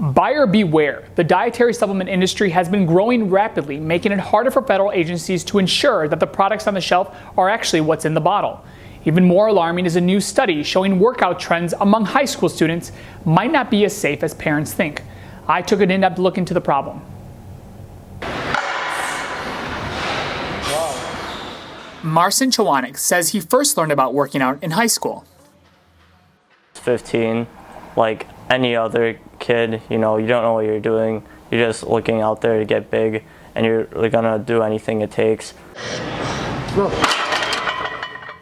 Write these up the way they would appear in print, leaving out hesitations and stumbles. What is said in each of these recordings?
Buyer beware. The dietary supplement industry has been growing rapidly, making it harder for federal agencies to ensure that the products on the shelf are actually what's in the bottle. Even more alarming is a new study showing workout trends among high school students might not be as safe as parents think. I took an in-depth look into the problem. Marcin Chawanik says he first learned about working out in high school. 15, like any other kid, you don't know what you're doing. You're just looking out there to get big, and you're gonna do anything it takes.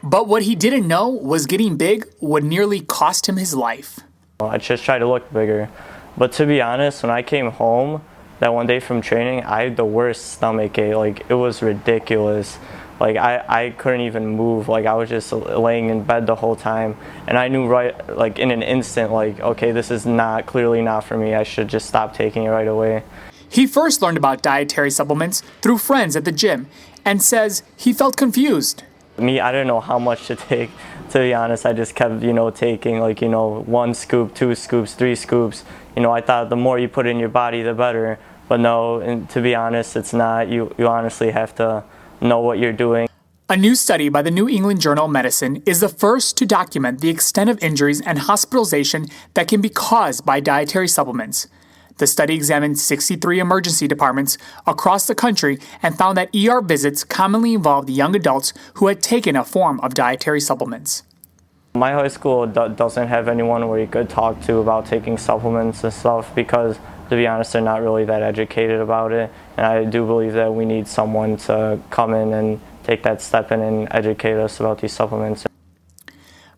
But what he didn't know was getting big would nearly cost him his life. I just tried to look bigger. But to be honest, when I came home that one day from training, I had the worst stomach ache. Like, it was ridiculous. Like, I couldn't even move. Like, I was just laying in bed the whole time. And I knew in an instant, okay, this is clearly not for me. I should just stop taking it right away. He first learned about dietary supplements through friends at the gym and says he felt confused. Me, I didn't know how much to take. To be honest, I just kept, taking 1 scoop, 2 scoops, 3 scoops. I thought the more you put in your body, the better. But no, and to be honest, it's not. You honestly have to know what you're doing. A new study by the New England Journal of Medicine is the first to document the extent of injuries and hospitalization that can be caused by dietary supplements. The study examined 63 emergency departments across the country and found that ER visits commonly involved young adults who had taken a form of dietary supplements. My high school doesn't have anyone where you could talk to about taking supplements and stuff because, to be honest, they're not really that educated about it. And I do believe that we need someone to come in and take that step in and educate us about these supplements.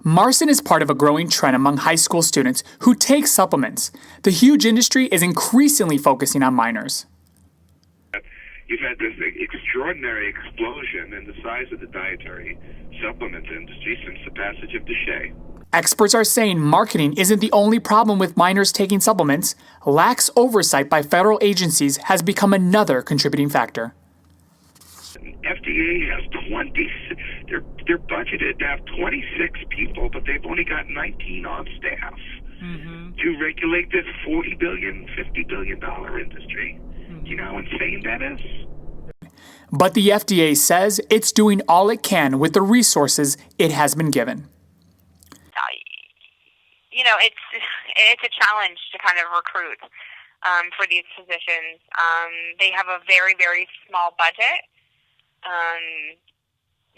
Marcin is part of a growing trend among high school students who take supplements. The huge industry is increasingly focusing on minors. You've had this extraordinary explosion in the size of the dietary supplement industry since the passage of Dietary. Experts are saying marketing isn't the only problem with minors taking supplements. Lax oversight by federal agencies has become another contributing factor. FDA has they're budgeted to have 26 people, but they've only got 19 on staff to regulate this $40 billion, $50 billion industry. Do you know how insane that is? But the FDA says it's doing all it can with the resources it has been given. It's a challenge to kind of recruit for these positions. They have a very, very small budget.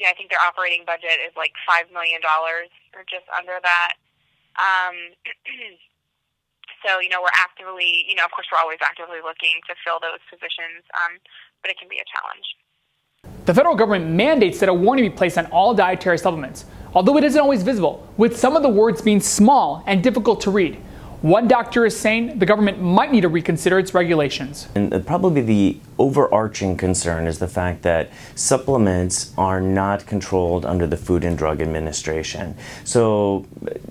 I think their operating budget is like $5 million or just under that. So, we're actively, of course, we're always actively looking to fill those positions, but it can be a challenge. The federal government mandates that a warning be placed on all dietary supplements, although it isn't always visible, with some of the words being small and difficult to read. One doctor is saying the government might need to reconsider its regulations. And probably the overarching concern is the fact that supplements are not controlled under the Food and Drug Administration. So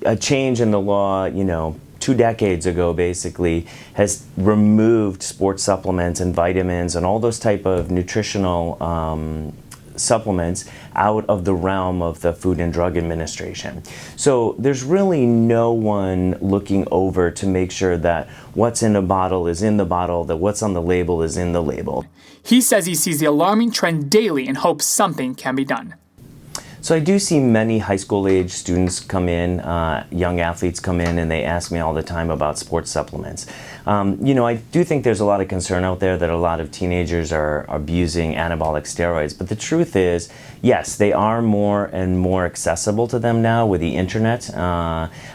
a change in the law, 2 decades ago basically, has removed sports supplements and vitamins and all those type of nutritional supplements out of the realm of the Food and Drug Administration. So there's really no one looking over to make sure that what's in a bottle is in the bottle, that what's on the label is in the label. He says he sees the alarming trend daily and hopes something can be done. So I do see many high school age students come in, young athletes come in, and they ask me all the time about sports supplements. I do think there's a lot of concern out there that a lot of teenagers are abusing anabolic steroids, but the truth is, yes, they are more and more accessible to them now with the internet.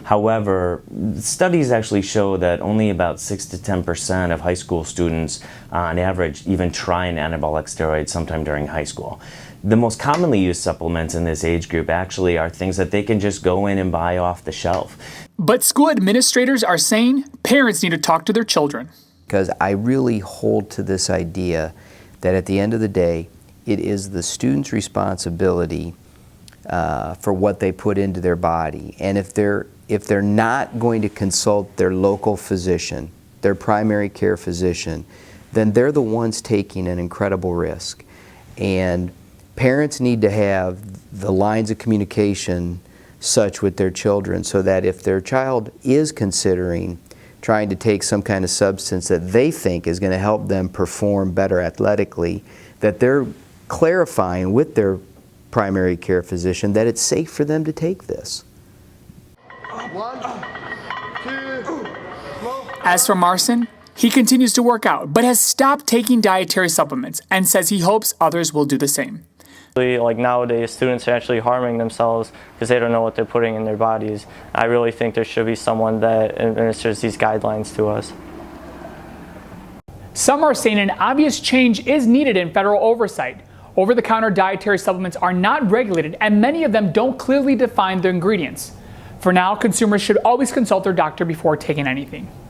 However, studies actually show that only about 6 to 10% of high school students, on average, even try an anabolic steroid sometime during high school. The most commonly used supplements in this age group actually are things that they can just go in and buy off the shelf. But school administrators are saying parents need to talk to their children. Because I really hold to this idea that at the end of the day, it is the student's responsibility for what they put into their body. And if they're not going to consult their local physician, their primary care physician, then they're the ones taking an incredible risk. And parents need to have the lines of communication such with their children so that if their child is considering trying to take some kind of substance that they think is going to help them perform better athletically, that they're clarifying with their primary care physician that it's safe for them to take this. As for Marcin, he continues to work out, but has stopped taking dietary supplements and says he hopes others will do the same. Like nowadays, students are actually harming themselves because they don't know what they're putting in their bodies. I really think there should be someone that administers these guidelines to us. Some are saying an obvious change is needed in federal oversight. Over-the-counter dietary supplements are not regulated, and many of them don't clearly define their ingredients. For now, consumers should always consult their doctor before taking anything.